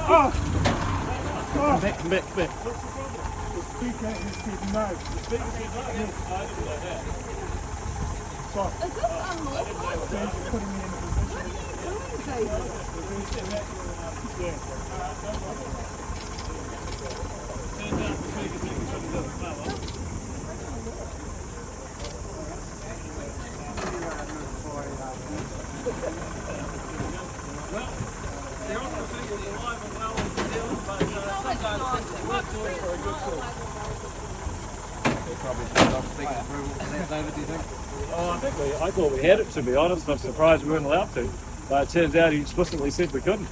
Come back. The speaker has said no. The speaker said no. Yes, I didn't know that. Sorry. Is this unlawful? He's putting me in a position. What are you doing, David? Yeah. Turns out the speaker said we shouldn't do it. Oh, well. Well, they're all perfectly alive and well in New Zealand, but sometimes things are worth doing for a good cause. Probably should have taken approval for that, David, do you think? Oh, I thought we had it, to be honest. I'm surprised we weren't allowed to. But it turns out he explicitly said we couldn't.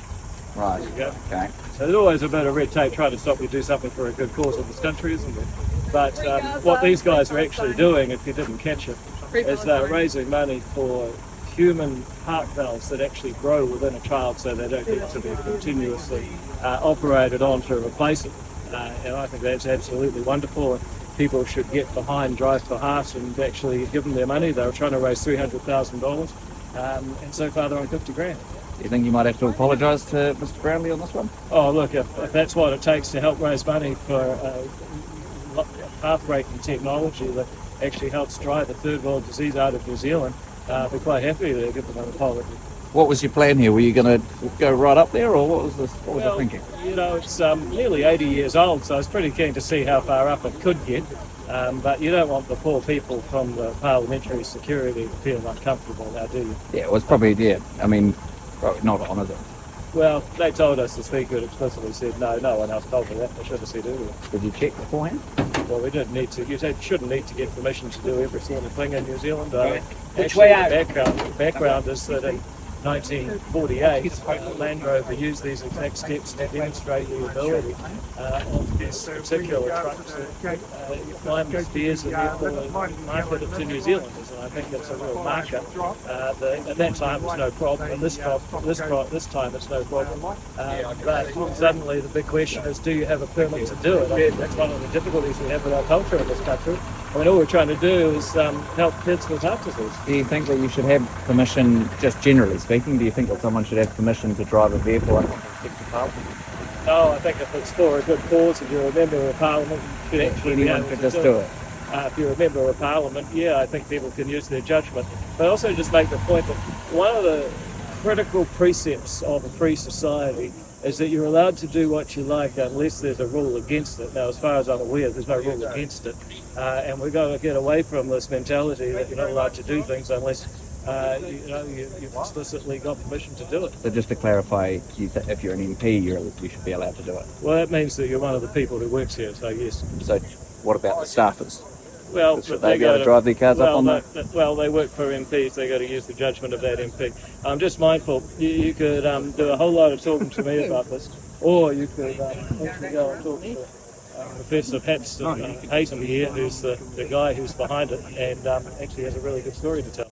Right, Yeah. okay. So there's always a bit of red tape trying to stop you do something for a good cause in this country, isn't there? But what these guys are actually doing, if you didn't catch it, is they're raising money for human heart valves that actually grow within a child so they don't need to be continuously operated on to replace it. And I think that's absolutely wonderful. People should get behind Drive for Heart and actually give them their money. They were trying to raise $300,000 and so far they're on 50 grand. Do you think you might have to apologise to Mr Brownlee on this one? Oh, look, if that's what it takes to help raise money for path-breaking technology that actually helps drive the third world disease out of New Zealand, I'd be quite happy to give them an apology. What was your plan here? Were you going to go right up there, or what was the thinking? You know, it's nearly 80 years old, so I was pretty keen to see how far up it could get. But you don't want the poor people from the Parliamentary security to feel uncomfortable now, do you? Yeah, it was probably, I mean, probably not on, is it? Well, they told us the Speaker had explicitly said no one else told me that. They should have said earlier. Did you check beforehand? Well, we didn't need to. You shouldn't need to get permission to do every sort of thing in New Zealand. Which way out? The background is that in 1948, Land Rover used these exact steps to demonstrate the ability of this particular truck to climb the stairs and therefore market it to New Zealanders. And I think that's a real marker. At that time, it was no problem, and this time it's no problem. But suddenly, the big question is, do you have a permit to do it? I think that's one of the difficulties we have with our culture in this country. I mean, all we're trying to do is help kids with heart disease. Do you think that you should have permission, just generally speaking, do you think that someone should have permission to drive a vehicle under the Parliament? No, I think if it's for a good cause, if you're a member of Parliament, you should actually be able to just do it. If you're a member of Parliament, yeah, I think people can use their judgment. But also just make the point that one of the critical precepts of a free society is that you're allowed to do what you like unless there's a rule against it. Now, as far as I'm aware, there's no rule against it. And we've got to get away from this mentality that you're not allowed to do things unless you've explicitly got permission to do it. So just to clarify, if you're an MP, you should be allowed to do it? Well, that means that you're one of the people who works here, so yes. So what about the staffers? Well, should they be able to drive their cars up on that? Well, they work for MPs. They got to use the judgment of that MP. I'm just mindful. You could do a whole lot of talking to me about this, or you could actually go and talk to Professor Haytham here, who's the guy who's behind it, and actually has a really good story to tell.